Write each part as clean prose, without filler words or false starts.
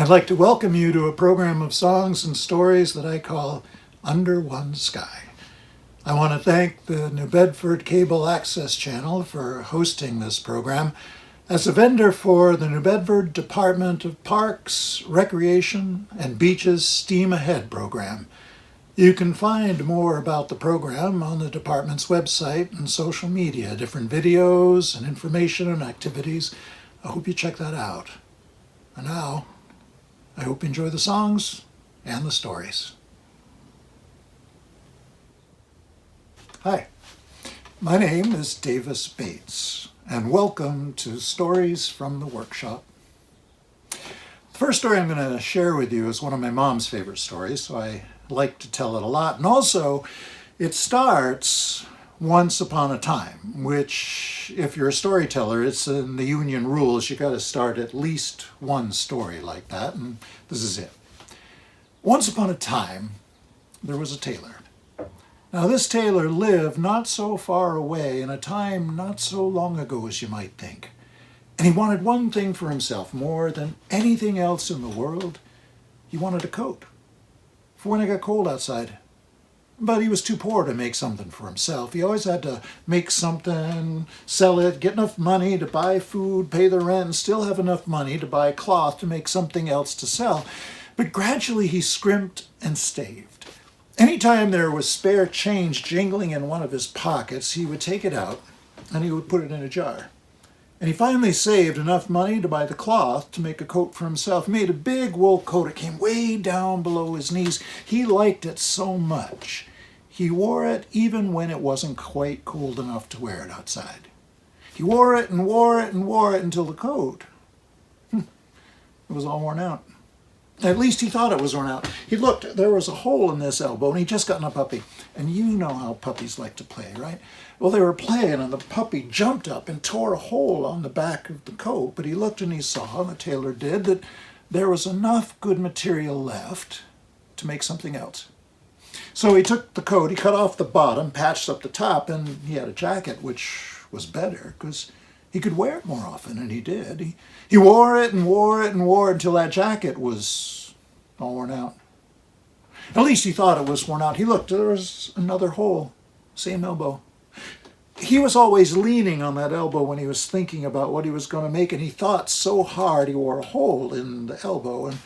I'd like to welcome you to a program of songs and stories that I call Under One Sky. I want to thank the New Bedford Cable Access Channel for hosting this program as a vendor for the New Bedford Department of Parks, Recreation, and Beaches Steam Ahead program. You can find more about the program on the department's website and social media, different videos and information and activities. I hope you check that out. And now, I hope you enjoy the songs and the stories. Hi, my name is Davis Bates, and welcome to Stories from the Workshop. The first story I'm going to share with you is one of my mom's favorite stories, so I like to tell it a lot. And also, it starts once upon a time, which, if you're a storyteller, it's in the union rules. You got to start at least one story like that, and this is it. Once upon a time, there was a tailor. Now, this tailor lived not so far away in a time not so long ago as you might think. And he wanted one thing for himself more than anything else in the world. He wanted a coat for when it got cold outside. But he was too poor to make something for himself. He always had to make something, sell it, get enough money to buy food, pay the rent, and still have enough money to buy cloth to make something else to sell. But gradually he scrimped and staved. Anytime there was spare change jingling in one of his pockets, he would take it out and he would put it in a jar. And he finally saved enough money to buy the cloth to make a coat for himself. He made a big wool coat. It came way down below his knees. He liked it so much. He wore it even when it wasn't quite cold enough to wear it outside. He wore it and wore it and wore it until the coat, it was all worn out. At least he thought it was worn out. He looked, there was a hole in this elbow, and he'd just gotten a puppy. And you know how puppies like to play, right? Well, they were playing, and the puppy jumped up and tore a hole on the back of the coat. But he looked and he saw, and the tailor did, that there was enough good material left to make something else. So he took the coat, he cut off the bottom, patched up the top, and he had a jacket, which was better because he could wear it more often, and he did. He wore it and wore it and wore it until that jacket was all worn out. At least he thought it was worn out. He looked, there was another hole, same elbow. He was always leaning on that elbow when he was thinking about what he was going to make, and he thought so hard he wore a hole in the elbow. And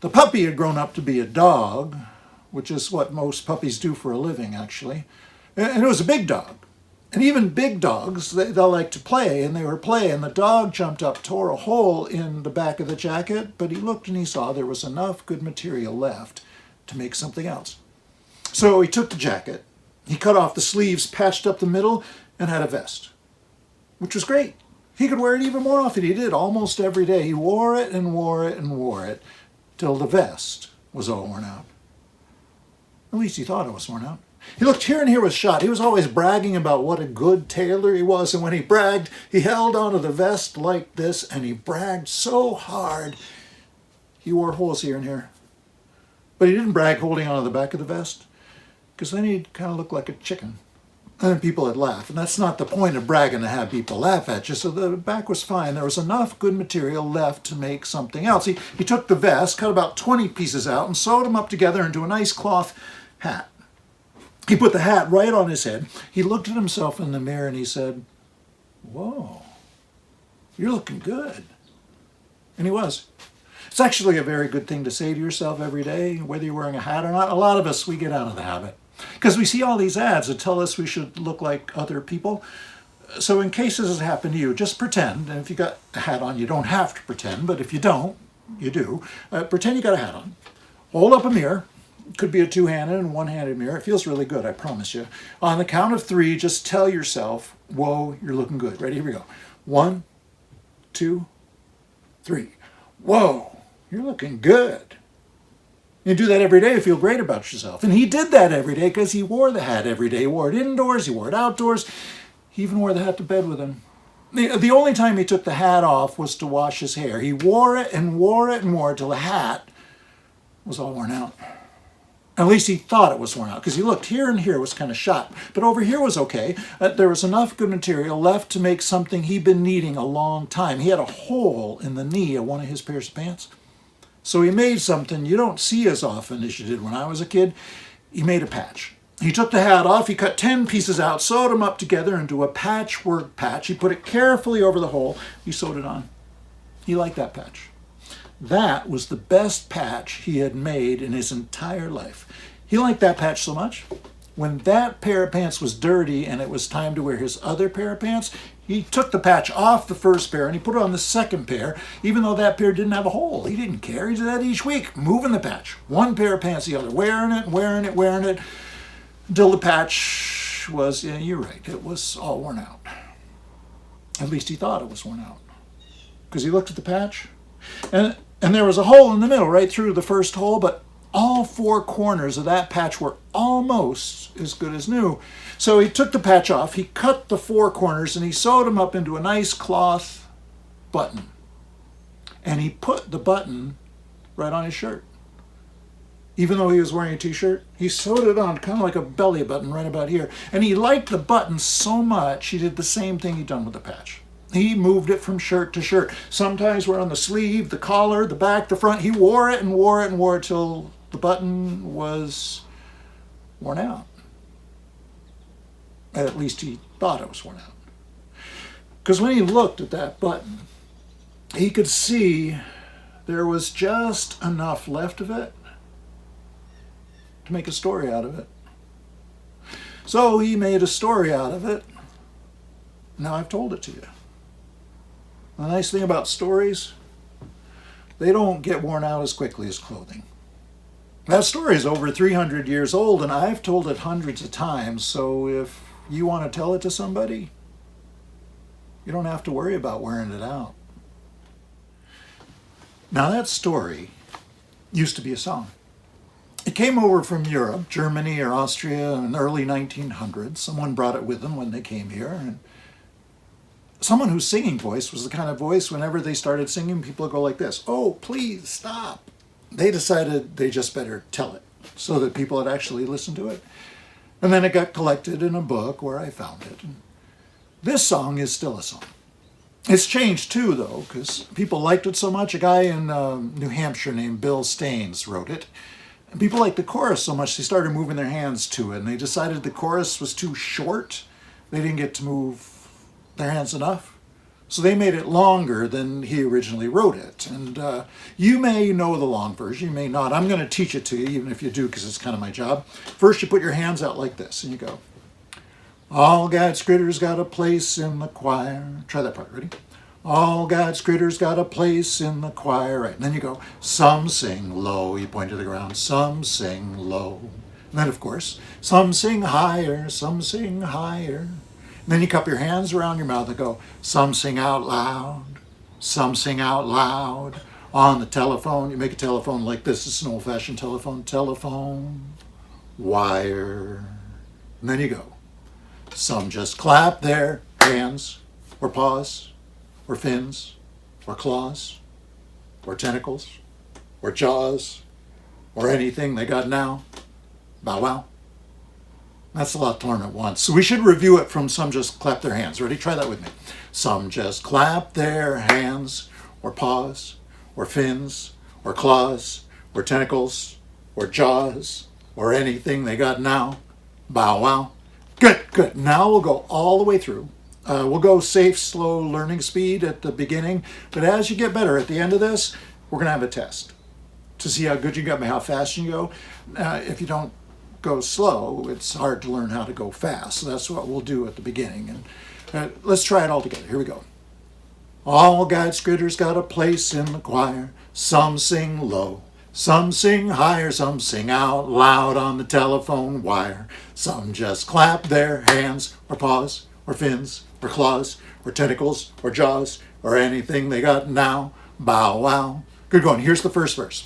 the puppy had grown up to be a dog, which is what most puppies do for a living, actually. And it was a big dog. And even big dogs, they like to play, and they were playing. The dog jumped up, tore a hole in the back of the jacket, but he looked and he saw there was enough good material left to make something else. So he took the jacket, he cut off the sleeves, patched up the middle, and had a vest, which was great. He could wear it even more often. He did almost every day. He wore it and wore it and wore it till the vest was all worn out. At least he thought it was worn out. He looked here and here with shot. He was always bragging about what a good tailor he was, and when he bragged, he held onto the vest like this, and he bragged so hard, he wore holes here and here. But he didn't brag holding onto the back of the vest, because then he'd kind of look like a chicken. And then people would laugh, and that's not the point of bragging, to have people laugh at you. So the back was fine. There was enough good material left to make something else. He took the vest, cut about 20 pieces out, and sewed them up together into a nice cloth hat. He put the hat right on his head. He looked at himself in the mirror and he said, "Whoa, you're looking good." And he was. It's actually a very good thing to say to yourself every day, whether you're wearing a hat or not. A lot of us, we get out of the habit because we see all these ads that tell us we should look like other people. So in case this has happened to you, just pretend. And if you got a hat on, you don't have to pretend, but if you don't, you do. Pretend you got a hat on. Hold up a mirror. It could be a two-handed and one-handed mirror. It feels really good, I promise you. On the count of 3, just tell yourself, "Whoa, you're looking good." Ready? Here we go. 1, 2, 3. Whoa, you're looking good. You do that every day, you feel great about yourself. And he did that every day because he wore the hat every day. He wore it indoors, he wore it outdoors. He even wore the hat to bed with him. The only time he took the hat off was to wash his hair. He wore it and wore it and wore it till the hat was all worn out. At least he thought it was worn out, because he looked here and here was kind of shot. But over here was okay. There was enough good material left to make something he'd been needing a long time. He had a hole in the knee of one of his pairs of pants. So he made something you don't see as often as you did when I was a kid. He made a patch. He took the hat off, he cut 10 pieces out, sewed them up together into a patchwork patch. He put it carefully over the hole. He sewed it on. He liked that patch. That was the best patch he had made in his entire life. He liked that patch so much. When that pair of pants was dirty and it was time to wear his other pair of pants, he took the patch off the first pair and he put it on the second pair, even though that pair didn't have a hole. He didn't care. He did that each week, moving the patch. One pair of pants, the other, wearing it, until the patch was, yeah, you're right, it was all worn out. At least he thought it was worn out. Because he looked at the patch, and there was a hole in the middle, right through the first hole, but all four corners of that patch were almost as good as new. So he took the patch off, he cut the four corners, and he sewed them up into a nice cloth button. And he put the button right on his shirt. Even though he was wearing a t-shirt, he sewed it on kind of like a belly button right about here. And he liked the button so much, he did the same thing he'd done with the patch. He moved it from shirt to shirt. Sometimes we're on the sleeve, the collar, the back, the front. He wore it and wore it and wore it till the button was worn out. At least he thought it was worn out. Because when he looked at that button, he could see there was just enough left of it to make a story out of it. So he made a story out of it. Now I've told it to you. The nice thing about stories, they don't get worn out as quickly as clothing. That story is over 300 years old, and I've told it hundreds of times, so if you want to tell it to somebody, you don't have to worry about wearing it out. Now that story used to be a song. It came over from Europe, Germany or Austria in the early 1900s. Someone brought it with them when they came here, and someone whose singing voice was the kind of voice whenever they started singing, people would go like this, "Oh, please stop." They decided they just better tell it so that people would actually listen to it. And then it got collected in a book where I found it. And this song is still a song. It's changed too, though, because people liked it so much. A guy in New Hampshire named Bill Staines wrote it. And people liked the chorus so much they started moving their hands to it. And they decided the chorus was too short. They didn't get to move their hands enough. So they made it longer than he originally wrote it. And you may know the long version, you may not. I'm going to teach it to you, even if you do, because it's kind of my job. First, you put your hands out like this, and you go, "All God's critters got a place in the choir." Try that part, ready? "All God's critters got a place in the choir." Right, and then you go, "Some sing low." You point to the ground, "Some sing low." And then, of course, "Some sing higher, some sing higher." And then you cup your hands around your mouth and go, "Some sing out loud, some sing out loud." On the telephone, you make a telephone like this. It's an old-fashioned telephone wire. And then you go, "Some just clap their hands, or paws, or fins, or claws, or tentacles, or jaws, or anything they got now. Bow wow." That's a lot to learn at once. So we should review it from "Some just clap their hands." Ready? Try that with me. "Some just clap their hands, or paws, or fins, or claws, or tentacles, or jaws, or anything they got now. Bow wow." Good. Now we'll go all the way through. We'll go safe, slow learning speed at the beginning. But as you get better at the end of this, we're going to have a test to see how good you got and how fast you go. If you don't go slow, it's hard to learn how to go fast. So that's what we'll do at the beginning. And let's try it all together. Here we go. "All God's critters got a place in the choir. Some sing low, some sing higher, some sing out loud on the telephone wire. Some just clap their hands, or paws, or fins, or claws, or tentacles, or jaws, or anything they got now. Bow wow." Good going. Here's the first verse.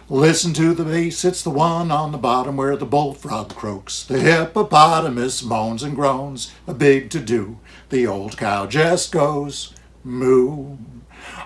"Listen to the bass, it's the one on the bottom where the bullfrog croaks. The hippopotamus moans and groans, a big to-do. The old cow just goes moo.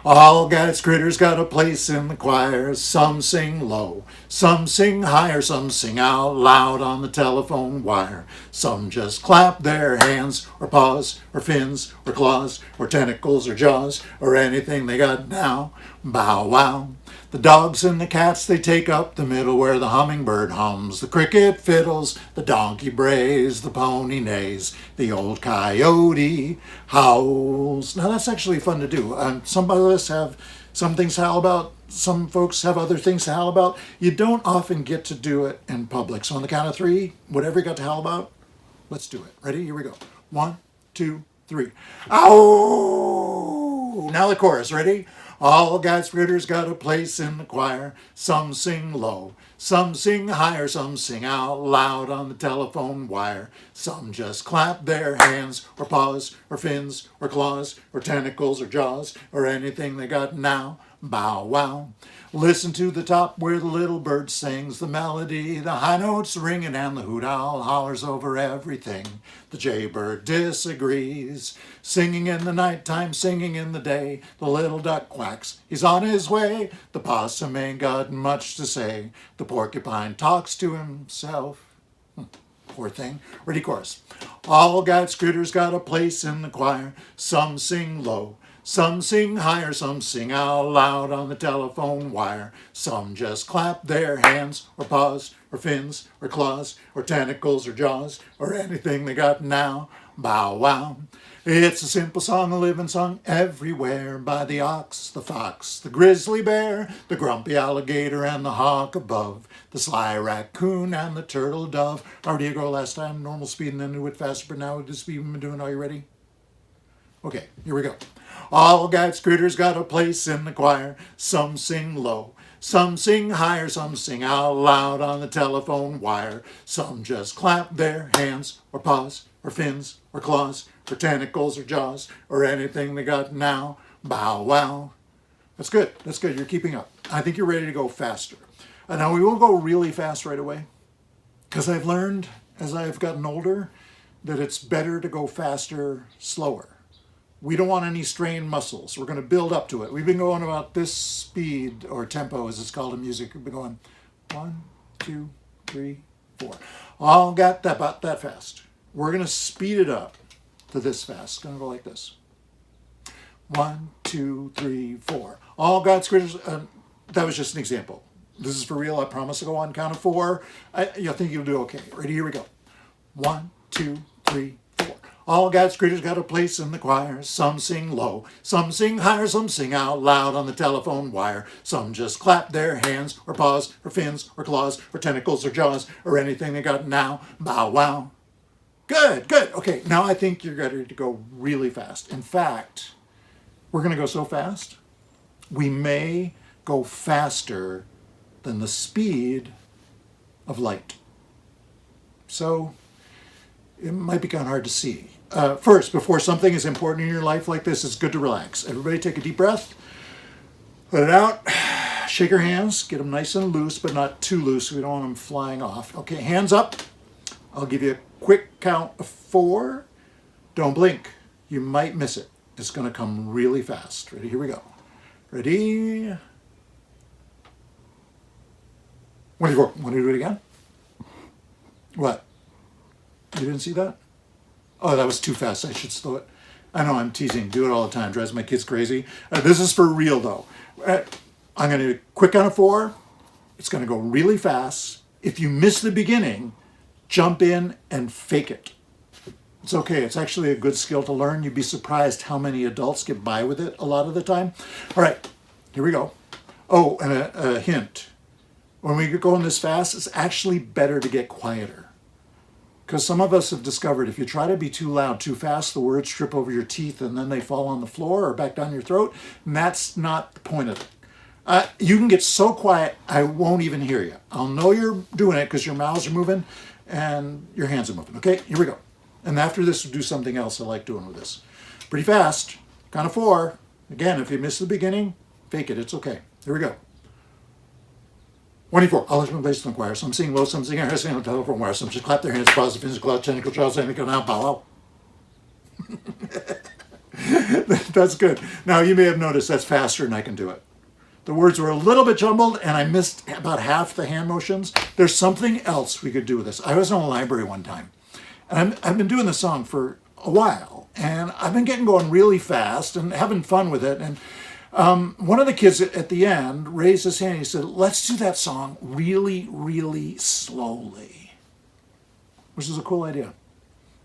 All God's critters got a place in the choir. Some sing low, some sing higher, some sing out loud on the telephone wire. Some just clap their hands, or paws, or fins, or claws, or tentacles, or jaws, or anything they got now. Bow wow." The dogs and the cats, they take up the middle where the hummingbird hums. The cricket fiddles, the donkey brays, the pony neighs, the old coyote howls. Now that's actually fun to do. Some of us have some things to howl about. Some folks have other things to howl about. You don't often get to do it in public. So on the count of three, whatever you got to howl about, let's do it. Ready? Here we go. 1, 2, 3. Ow! Now the chorus. Ready? All God's critters got a place in the choir. Some sing low, some sing higher, some sing out loud on the telephone wire. Some just clap their hands, or paws, or fins, or claws, or tentacles, or jaws, or anything they got now. Bow wow. Listen to the top where the little bird sings the melody, the high notes ringing, and the hoot owl hollers over everything. The jaybird disagrees, singing in the nighttime, singing in the day. The little duck quacks, he's on his way. The possum ain't got much to say. The porcupine talks to himself. Poor thing. Ready, chorus. All God's critters got a place in the choir. Some sing low, some sing higher, some sing out loud on the telephone wire. Some just clap their hands, or paws, or fins, or claws, or tentacles, or jaws, or anything they got now. Bow wow. It's a simple song, a living song everywhere, by the ox, the fox, the grizzly bear, the grumpy alligator, and the hawk above, the sly raccoon, and the turtle dove. Already a go last time, normal speed, and then do it faster, but now with the speed we've been doing. Are you ready? Okay, here we go. All God's critters got a place in the choir. Some sing low, some sing higher, some sing out loud on the telephone wire. Some just clap their hands, or paws, or fins, or claws, or tentacles, or jaws, or anything they got now. Bow wow. That's good. That's good. You're keeping up. I think you're ready to go faster. Now we won't go really fast right away, because I've learned as I've gotten older that it's better to go faster, slower. We don't want any strained muscles. We're going to build up to it. We've been going about this speed, or tempo as it's called in music. We've been going 1, 2, 3, 4. All got that about that fast. We're going to speed it up to this fast. It's going to go like this. 1, 2, 3, 4. All God's critters. That was just an example. This is for real. I promise to go on count of 4. I think you'll do okay. Ready? Here we go. 1, 2, 3, 4. All God's critters got a place in the choir. Some sing low, some sing higher, some sing out loud on the telephone wire. Some just clap their hands, or paws, or fins, or claws, or tentacles, or jaws, or anything they got now. Bow wow. Good, good. Okay, now I think you're ready to go really fast. In fact, we're going to go so fast, we may go faster than the speed of light. So it might be kind of hard to see. First, before something is important in your life like this, it's good to relax. Everybody take a deep breath. Let it out. Shake your hands. Get them nice and loose, but not too loose. We don't want them flying off. Okay, hands up. I'll give you a quick count of 4. Don't blink. You might miss it. It's going to come really fast. Ready? Here we go. Ready? 24. Want to do it again? What? You didn't see that? Oh, that was too fast. I should slow it. I know, I'm teasing. Do it all the time. Drives my kids crazy. This is for real, though. I'm going to quick on a 4. It's going to go really fast. If you miss the beginning, jump in and fake it. It's okay. It's actually a good skill to learn. You'd be surprised how many adults get by with it a lot of the time. All right, here we go. Oh, and a hint. When we get going this fast, it's actually better to get quieter. Because some of us have discovered if you try to be too loud, too fast, the words trip over your teeth and then they fall on the floor or back down your throat. And that's not the point of it. You can get so quiet, I won't even hear you. I'll know you're doing it because your mouths are moving and your hands are moving. Okay, here we go. And after this, we'll do something else I like doing with this. Pretty fast. Count of 4. Again, if you miss the beginning, fake it. It's okay. Here we go. 24. All is place in the choir. Some sing low, some sing higher, some on the telephone wire. Some just clap their hands, paws, the physical, tentacle, jaws, and they go now, bow wow. That's good. Now, you may have noticed that's faster than I can do it. The words were a little bit jumbled, and I missed about half the hand motions. There's something else we could do with this. I was in a library one time, and I've been doing this song for a while, and I've been getting going really fast and having fun with it, and One of the kids at the end raised his hand. He said, let's do that song really, really slowly, which is a cool idea.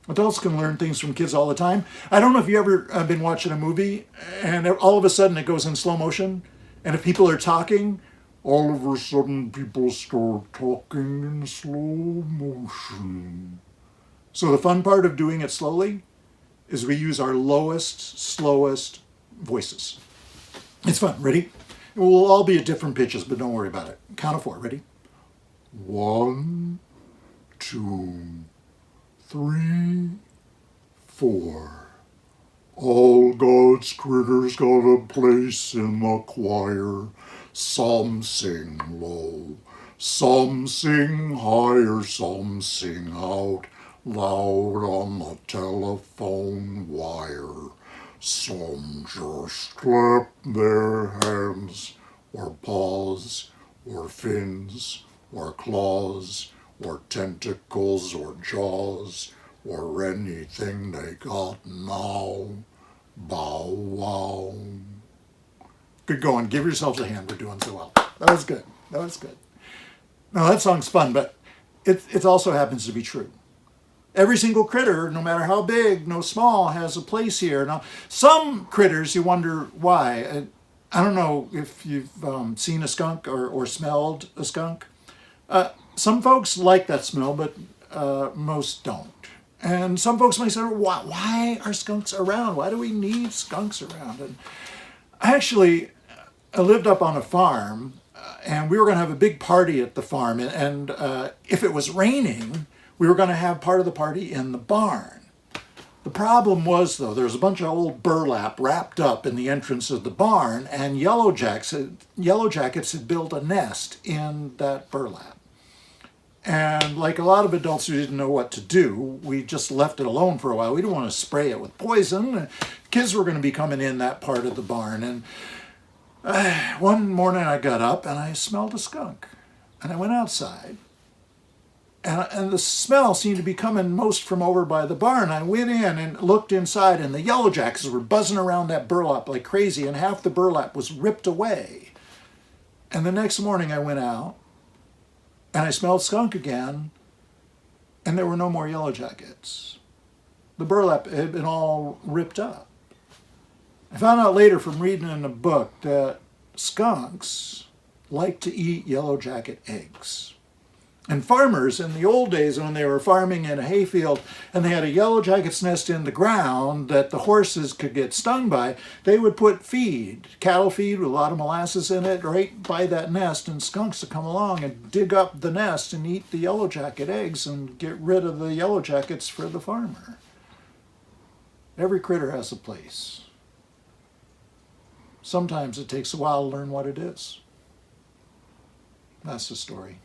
Adults can learn things from kids all the time. I don't know if you ever have been watching a movie and all of a sudden it goes in slow motion. And if people are talking, all of a sudden people start talking in slow motion. So the fun part of doing it slowly is we use our lowest, slowest voices. It's fun. Ready? We'll all be at different pitches, but don't worry about it. Count of 4. Ready? 1, 2, 3, 4. All God's critters got a place in the choir. Some sing low, some sing higher, some sing out loud on the telephone wire. Some just clap their hands, or paws, or fins, or claws, or tentacles, or jaws, or anything they got now. Bow wow. Good going. Give yourselves a hand. We're doing so well. That was good. That was good. Now that song's fun, but it also happens to be true. Every single critter, no matter how big, no small, has a place here. Now, some critters, you wonder why. I don't know if you've seen a skunk or smelled a skunk. Some folks like that smell, but most don't. And some folks might say, why are skunks around? Why do we need skunks around? And actually, I lived up on a farm, and we were going to have a big party at the farm. And if it was raining, we were going to have part of the party in the barn. The problem was, though, there was a bunch of old burlap wrapped up in the entrance of the barn, and yellow jackets had built a nest in that burlap. And like a lot of adults who didn't know what to do, we just left it alone for a while. We didn't want to spray it with poison. Kids were going to be coming in that part of the barn. And one morning I got up and I smelled a skunk. And I went outside. And the smell seemed to be coming most from over by the barn. I went in and looked inside, and the yellow jackets were buzzing around that burlap like crazy, and half the burlap was ripped away. And the next morning I went out, and I smelled skunk again, and there were no more yellow jackets. The burlap had been all ripped up. I found out later from reading in a book that skunks like to eat yellow jacket eggs. And farmers in the old days, when they were farming in a hayfield and they had a yellow jacket's nest in the ground that the horses could get stung by, they would put feed, cattle feed with a lot of molasses in it, right by that nest, and skunks would come along and dig up the nest and eat the yellow jacket eggs and get rid of the yellow jackets for the farmer. Every critter has a place. Sometimes it takes a while to learn what it is. That's the story.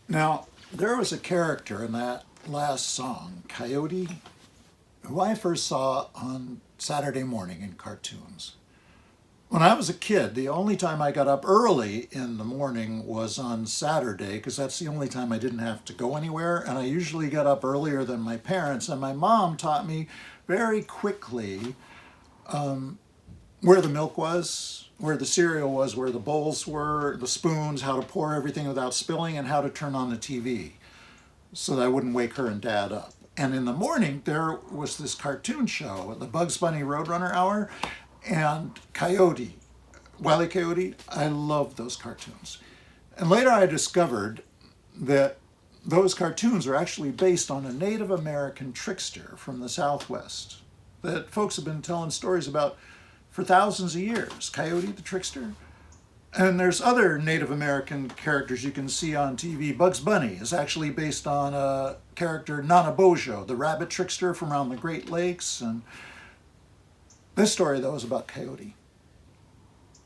Now, there was a character in that last song, Coyote, who I first saw on Saturday morning in cartoons. When I was a kid, the only time I got up early in the morning was on Saturday, because that's the only time I didn't have to go anywhere, and I usually got up earlier than my parents, and my mom taught me very quickly where the milk was, where the cereal was, where the bowls were, the spoons, how to pour everything without spilling, and how to turn on the TV so that I wouldn't wake her and Dad up. And in the morning, there was this cartoon show, the Bugs Bunny Roadrunner Hour, and Coyote, Wile E. Coyote. I loved those cartoons. And later I discovered that those cartoons are actually based on a Native American trickster from the Southwest that folks have been telling stories about for thousands of years. Coyote the trickster. And there's other Native American characters you can see on TV. Bugs Bunny is actually based on a character, Nanabojo, the rabbit trickster from around the Great Lakes. And this story, though, is about Coyote.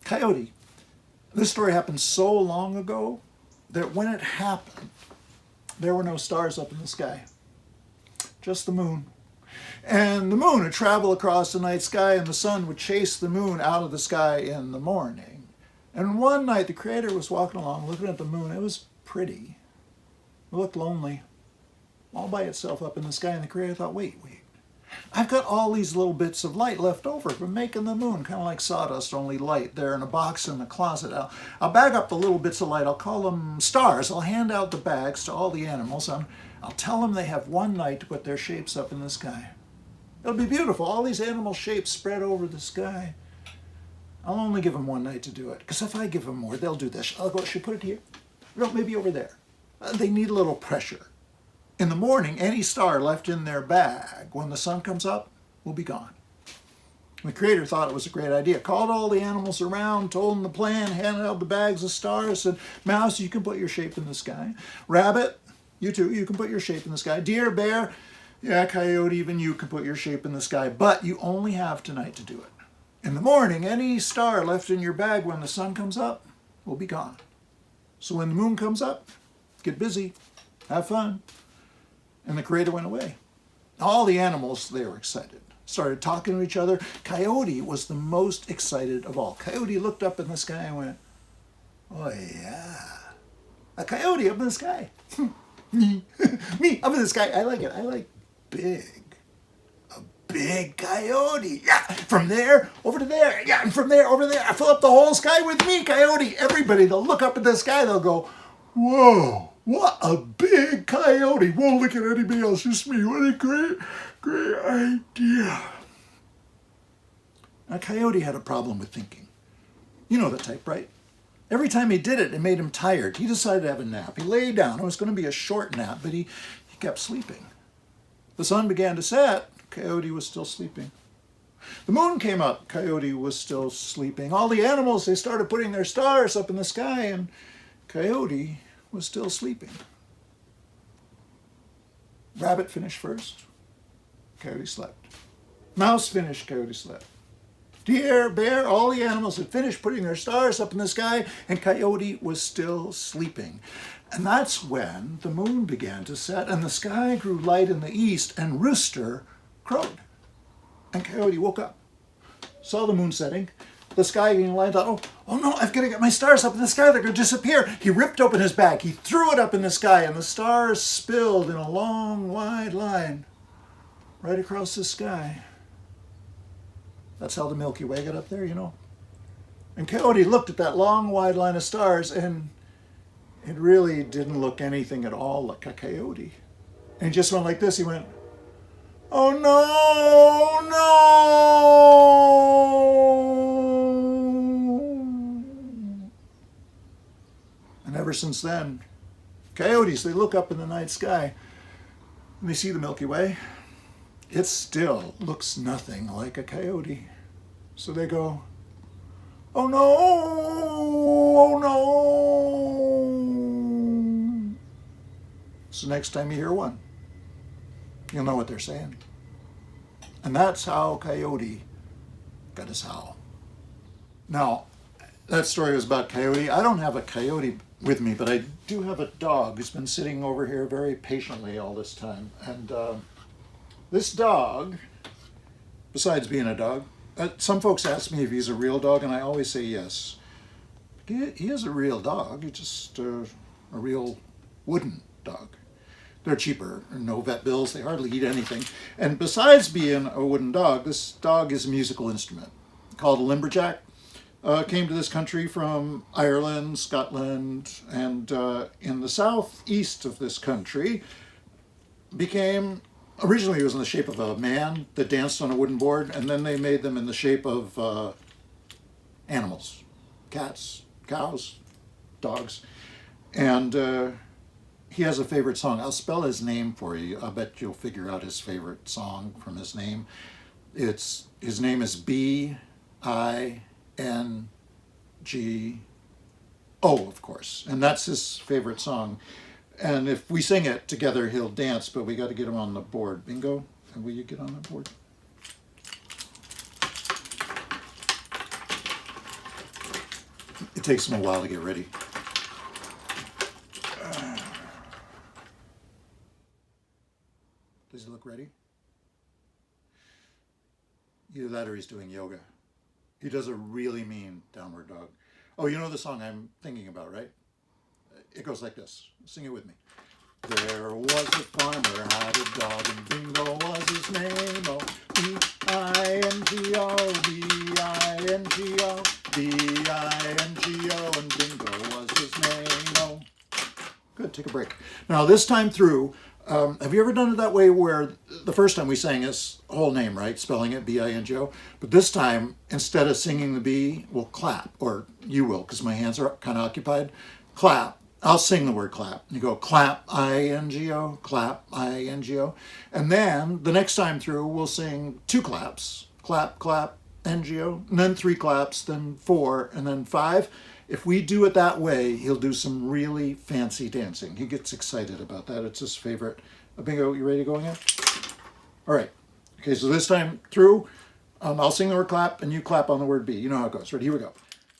Coyote. This story happened so long ago that when it happened, there were no stars up in the sky. Just the moon. And the moon would travel across the night sky, and the sun would chase the moon out of the sky in the morning. And one night, the Creator was walking along, looking at the moon. It was pretty. It looked lonely, all by itself up in the sky. And the Creator thought, wait. I've got all these little bits of light left over from making the moon, kind of like sawdust, only light. They're in a box in the closet. I'll bag up the little bits of light. I'll call them stars. I'll hand out the bags to all the animals. I'll tell them they have one night to put their shapes up in the sky. It'll be beautiful. All these animal shapes spread over the sky. I'll only give them one night to do it, because if I give them more, they'll do this. I'll go, should I put it here? No, maybe over there. They need a little pressure. In the morning, any star left in their bag, when the sun comes up, will be gone. The creator thought it was a great idea. Called all the animals around, told them the plan, handed out the bags of stars, said, Mouse, you can put your shape in the sky. Rabbit, you too, you can put your shape in the sky. Deer, bear, yeah, coyote, even you can put your shape in the sky, but you only have tonight to do it. In the morning, any star left in your bag when the sun comes up will be gone. So when the moon comes up, get busy, have fun. And the creator went away. All the animals, they were excited, started talking to each other. Coyote was the most excited of all. Coyote looked up in the sky and went, oh yeah, a coyote up in the sky. Me up in the sky. I like it. I like big. A big coyote. Yeah, from there over to there. Yeah, and from there over there. I fill up the whole sky with me, coyote. Everybody, they'll look up at the sky. They'll go, whoa, what a big coyote. Won't look at anybody else, just me. What a great idea. A coyote had a problem with thinking. You know the type, right? Every time he did it, it made him tired. He decided to have a nap. He lay down. It was going to be a short nap, but he kept sleeping. The sun began to set. Coyote was still sleeping. The moon came up. Coyote was still sleeping. All the animals, they started putting their stars up in the sky, and Coyote was still sleeping. Rabbit finished first. Coyote slept. Mouse finished. Coyote slept. Deer, bear, all the animals had finished putting their stars up in the sky, and Coyote was still sleeping. And that's when the moon began to set, and the sky grew light in the east, and Rooster crowed. And Coyote woke up, saw the moon setting, the sky getting light, thought, oh no, I've got to get my stars up in the sky, they're going to disappear. He ripped open his bag, he threw it up in the sky, and the stars spilled in a long, wide line right across the sky. That's how the Milky Way got up there, you know. And Coyote looked at that long, wide line of stars, and it really didn't look anything at all like a coyote. And he just went like this. He went, oh no, no. And ever since then, coyotes, they look up in the night sky and they see the Milky Way. It still looks nothing like a coyote. So they go, oh no, oh no. So next time you hear one, you'll know what they're saying. And that's how Coyote got his howl. Now, that story was about Coyote. I don't have a coyote with me, but I do have a dog who's been sitting over here very patiently all this time. And this dog, besides being a dog, some folks ask me if he's a real dog, and I always say yes. He is a real dog. He's just a real wooden dog. They're cheaper, no vet bills, they hardly eat anything. And besides being a wooden dog, this dog is a musical instrument called a lumberjack. Came to this country from Ireland, Scotland, and in the southeast of this country originally it was in the shape of a man that danced on a wooden board, and then they made them in the shape of animals, cats, cows, dogs. And he has a favorite song. I'll spell his name for you. I bet you'll figure out his favorite song from his name. His name is B-I-N-G-O, of course. And that's his favorite song. And if we sing it together, he'll dance, but we got to get him on the board. Bingo, and will you get on the board? It takes him a while to get ready. Does he look ready? Either that or he's doing yoga. He does a really mean downward dog. Oh, you know the song I'm thinking about, right? It goes like this. Sing it with me. There was a farmer had a dog, and Bingo was his name. Oh, B-I-N-G-O, B-I-N-G-O, B-I-N-G-O, and Bingo was his name. Oh, good. Take a break. Now this time through, have you ever done it that way where the first time we sang his whole name, right? Spelling it B-I-N-G-O. But this time, instead of singing the B, we'll clap, or you will, because my hands are kind of occupied. Clap. I'll sing the word clap. You go clap, I-N-G-O, clap, I-N-G-O. And then the next time through, we'll sing 2 claps. Clap, clap, N-G-O. And then 3 claps, then 4, and then 5. If we do it that way, he'll do some really fancy dancing. He gets excited about that. It's his favorite. Bingo, you ready to go again? All right. Okay, so this time through, I'll sing the word clap, and you clap on the word B. You know how it goes. Ready? Here we go.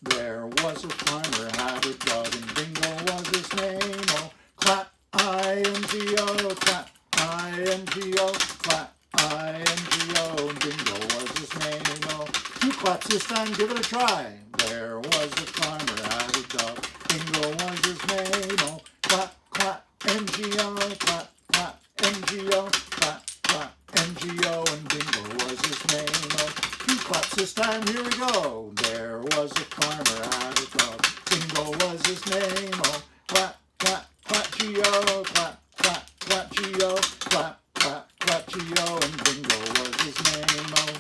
There was a farmer had a dog, and Bingo was his name. Oh, clap, I-N-G-O, clap, I-N-G-O, clap, I-N-G-O, and Bingo was his name. Oh, 2 claps this time, give it a try. There was a farmer had a dog, Bingo was his name. Oh, clap, clap, N-G-O, clap, clap, N-G-O, clap, clap, N-G-O, and Bingo was his name. Oh, 2 claps this time, here we go. There was a farmer had a dog, Bingo was his name. Oh, clap, clap, clap, G-O, clap, clap, clap, G-O, clap, clap, clap, G-O, and Bingo was his name. Oh,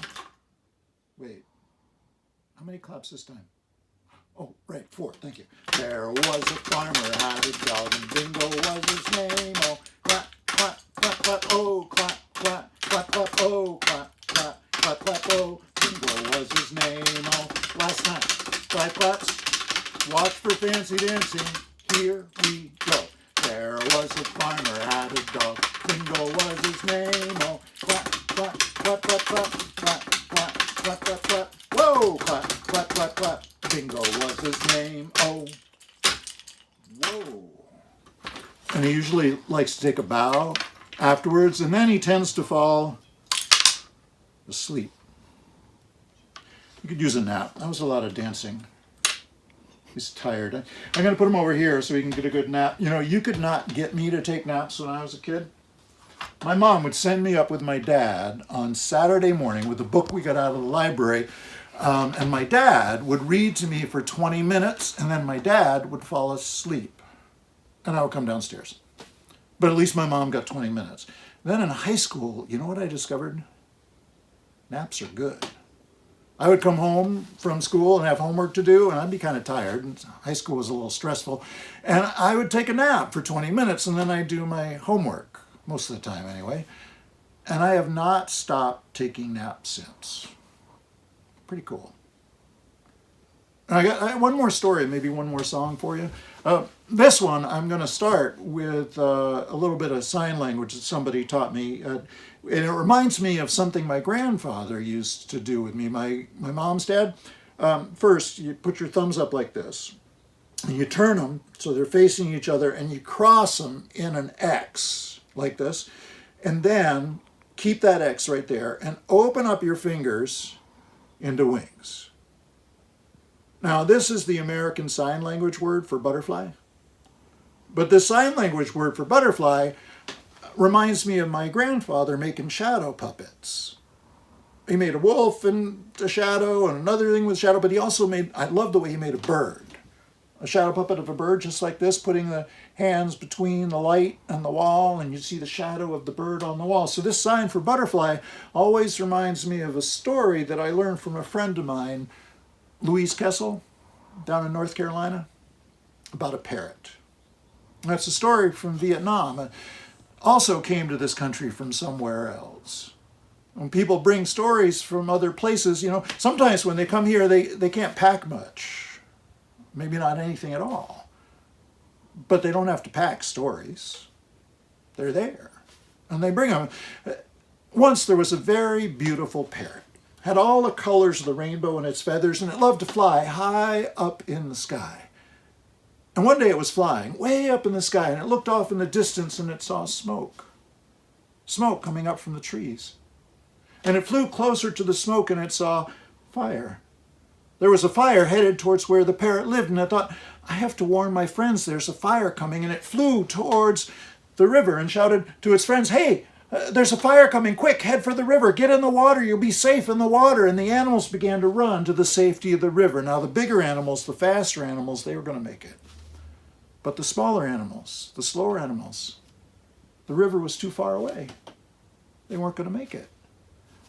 wait, how many claps this time? Oh, right, 4, thank you. There was a farmer had a dog, and Bingo was his name. Oh, clap, clap, clap, clap, oh, clap, clap, clap, clap, oh, clap, clap, clap, clap, oh, Bingo was his name. Oh, last time, 5 claps. Watch for fancy dancing. Here we go. There was a farmer had a dog, Bingo was his name. Oh, clap, clap, clap, clap, clap, clap, clap, clap, clap, clap. Whoa, clap, clap, clap, clap. Bingo was his name. Oh, whoa. And he usually likes to take a bow afterwards, and then he tends to fall asleep. You could use a nap. That was a lot of dancing. He's tired. I'm going to put him over here so he can get a good nap. You know, you could not get me to take naps when I was a kid. My mom would send me up with my dad on Saturday morning with a book we got out of the library. And my dad would read to me for 20 minutes, and then my dad would fall asleep. And I would come downstairs. But at least my mom got 20 minutes. Then in high school, you know what I discovered? Naps are good. I would come home from school and have homework to do, and I'd be kind of tired. And high school was a little stressful. And I would take a nap for 20 minutes, and then I'd do my homework, most of the time anyway. And I have not stopped taking naps since. Pretty cool. I got one more story, maybe one more song for you. This one, I'm going to start with a little bit of sign language that somebody taught me. And it reminds me of something my grandfather used to do with me, my mom's dad. First, you put your thumbs up like this. And you turn them so they're facing each other, and you cross them in an X like this. And then keep that X right there and open up your fingers into wings. Now, this is the American Sign Language word for butterfly. But the sign language word for butterfly reminds me of my grandfather making shadow puppets. He made a wolf and a shadow and another thing with shadow, but he also made, I love the way he made a bird. A shadow puppet of a bird just like this, putting the hands between the light and the wall, and you see the shadow of the bird on the wall. So this sign for butterfly always reminds me of a story that I learned from a friend of mine, Louise Kessel, down in North Carolina, about a parrot. That's a story from Vietnam. It also came to this country from somewhere else. When people bring stories from other places, you know, sometimes when they come here, they can't pack much. Maybe not anything at all. But they don't have to pack stories. They're there. And they bring them. Once there was a very beautiful parrot. Had all the colors of the rainbow in its feathers, and it loved to fly high up in the sky. And one day it was flying way up in the sky, and it looked off in the distance, and it saw smoke. Smoke coming up from the trees. And it flew closer to the smoke, and it saw fire. There was a fire headed towards where the parrot lived, and I thought, I have to warn my friends there's a fire coming, and it flew towards the river and shouted to its friends, "Hey, there's a fire coming. Quick, head for the river. Get in the water. You'll be safe in the water." And the animals began to run to the safety of the river. Now, the bigger animals, the faster animals, they were going to make it. But the smaller animals, the slower animals, the river was too far away. They weren't going to make it.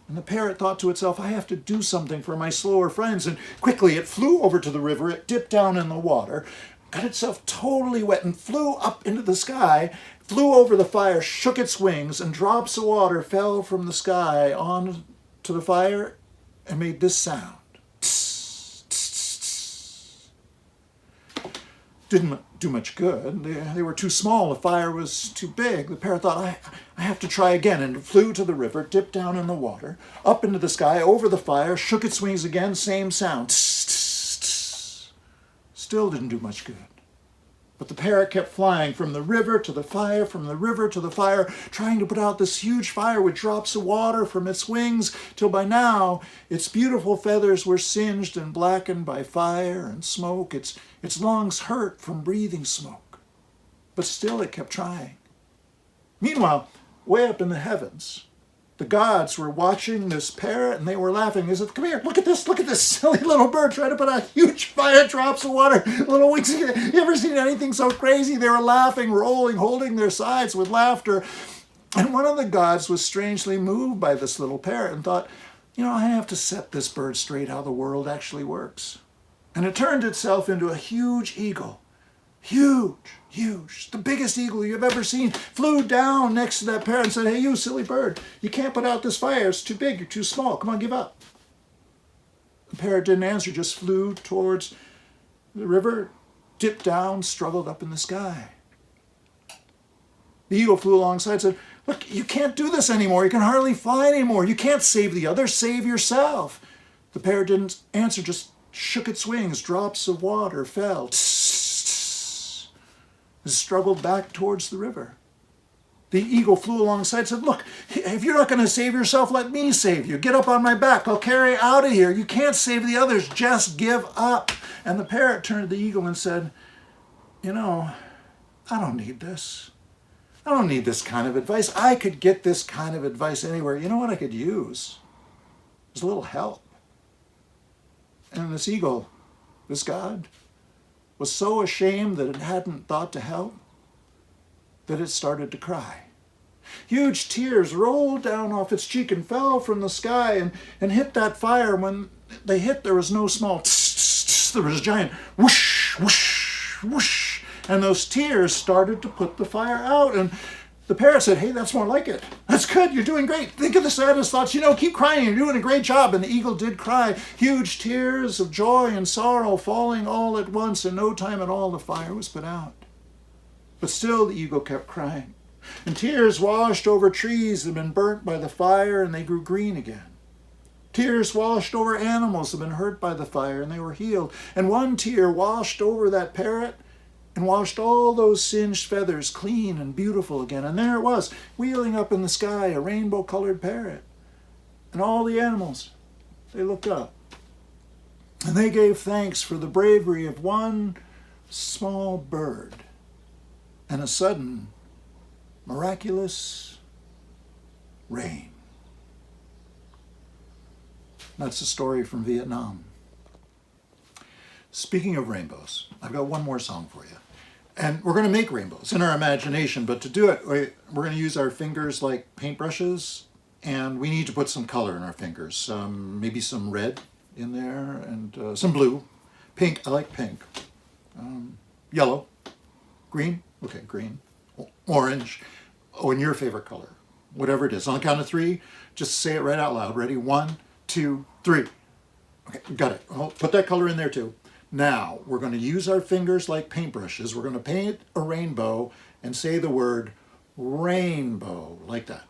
And the parrot thought to itself, "I have to do something for my slower friends." And quickly it flew over to the river. It dipped down in the water, got itself totally wet, and flew up into the sky, flew over the fire, shook its wings, and drops of water fell from the sky onto the fire and made this sound. Didn't do much good. They were too small. The fire was too big. The parrot thought, I have to try again, and it flew to the river, dipped down in the water, up into the sky, over the fire, shook its wings again, same sound. Still didn't do much good. But the parrot kept flying from the river to the fire, from the river to the fire, trying to put out this huge fire with drops of water from its wings, till by now its beautiful feathers were singed and blackened by fire and smoke. Its lungs hurt from breathing smoke. But still it kept trying. Meanwhile, way up in the heavens, the gods were watching this parrot, and they were laughing. They said, "Come here, look at this silly little bird trying to put out huge fire, drops of water, little wings." You ever seen anything so crazy? They were laughing, rolling, holding their sides with laughter. And one of the gods was strangely moved by this little parrot and thought, I have to set this bird straight how the world actually works. And it turned itself into a huge eagle. Huge, the biggest eagle you've ever seen, flew down next to that parrot and said, "Hey, you silly bird, you can't put out this fire. It's too big, you're too small. Come on, give up." The parrot didn't answer, just flew towards the river, dipped down, struggled up in the sky. The eagle flew alongside and said, "Look, you can't do this anymore. You can hardly fly anymore. You can't save the others, save yourself." The parrot didn't answer, just shook its wings. Drops of water fell. Struggled back towards the river. The eagle flew alongside and said, "Look, if you're not going to save yourself, let me save you. Get up on my back. I'll carry you out of here. You can't save the others. Just give up." And the parrot turned to the eagle and said, I don't need this. I don't need this kind of advice. I could get this kind of advice anywhere. You know what I could use? There's a little help." And this eagle, this god, was so ashamed that it hadn't thought to help that it started to cry. Huge tears rolled down off its cheek and fell from the sky and hit that fire. When they hit, there was no small tss. There was a giant whoosh, whoosh, whoosh. And those tears started to put the fire out. And the parrot said, "Hey, that's more like it. That's good. You're doing great. Think of the saddest thoughts. Keep crying. You're doing a great job." And the eagle did cry. Huge tears of joy and sorrow falling all at once. In no time at all, the fire was put out. But still the eagle kept crying. And tears washed over trees that had been burnt by the fire, and they grew green again. Tears washed over animals that had been hurt by the fire, and they were healed. And one tear washed over that parrot and washed all those singed feathers clean and beautiful again. And there it was, wheeling up in the sky, a rainbow-colored parrot. And all the animals, they looked up. And they gave thanks for the bravery of one small bird and a sudden, miraculous rain. That's a story from Vietnam. Speaking of rainbows, I've got one more song for you. And we're going to make rainbows in our imagination, but to do it, we're going to use our fingers like paintbrushes, and we need to put some color in our fingers. Maybe some red in there, and some blue. Pink, I like pink. Yellow. Green? Okay, green. Orange. Oh, and your favorite color. Whatever it is. On the count of three, just say it right out loud. Ready? 1, 2, 3. Okay, got it. Well, put that color in there too. Now, we're going to use our fingers like paintbrushes. We're going to paint a rainbow and say the word rainbow, like that.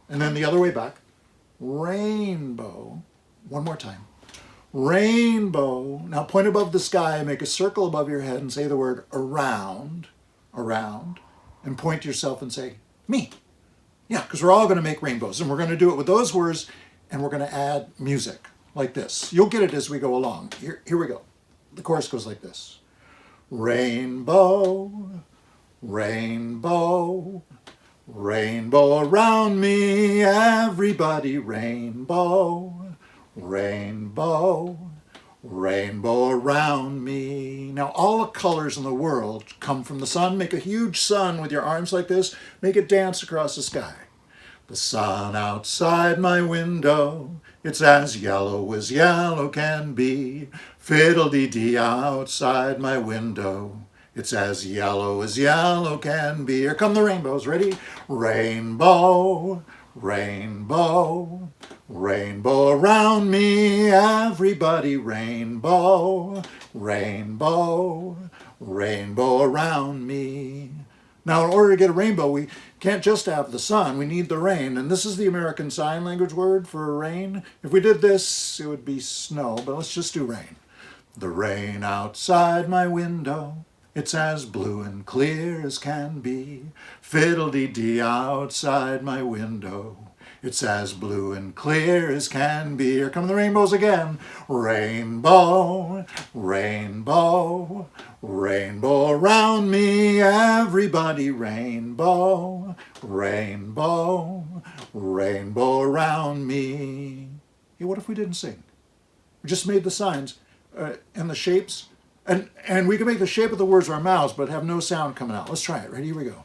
And then the other way back. Rainbow. One more time. Rainbow. Now point above the sky, make a circle above your head and say the word around, and point to yourself and say, me. Yeah, because we're all going to make rainbows, and we're going to do it with those words, and we're going to add music like this. You'll get it as we go along. Here we go. The chorus goes like this. Rainbow, rainbow, Rainbow around me, everybody rainbow, rainbow, rainbow around me. Now all the colors in the world come from the sun. Make a huge sun with your arms like this. Make it dance across the sky. The sun outside my window, it's as yellow can be. Fiddle-dee-dee outside my window, it's as yellow can be. Here come the rainbows. Ready? Rainbow, rainbow, rainbow around me, everybody rainbow, rainbow, rainbow around me. Now, in order to get a rainbow, we can't just have the sun, we need the rain. And this is the American Sign Language word for rain. If we did this, it would be snow, but let's just do rain. The rain outside my window, it's as blue and clear as can be. Fiddle-dee-dee outside my window, it's as blue and clear as can be. Here come the rainbows again. Rainbow, rainbow, rainbow around me, everybody rainbow, rainbow, rainbow around me. Hey, what if we didn't sing? We just made the signs and the shapes. And we can make the shape of the words with our mouths, but have no sound coming out. Let's try it. Ready? Here we go.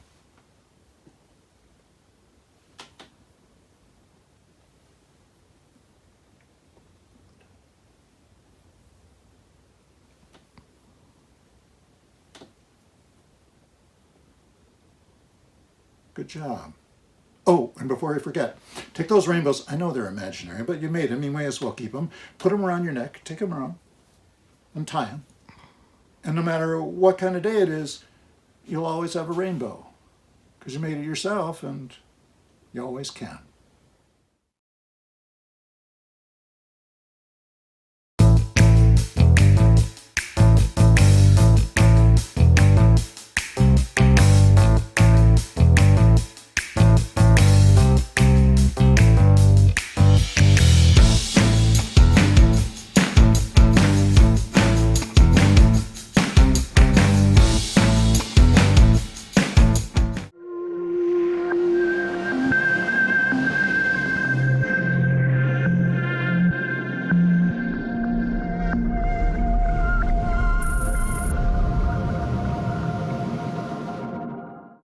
Good job. Oh, and before I forget, take those rainbows. I know they're imaginary, but you made them. You may as well keep them. Put them around your neck. Take them around and tie them. And no matter what kind of day it is, you'll always have a rainbow because you made it yourself and you always can.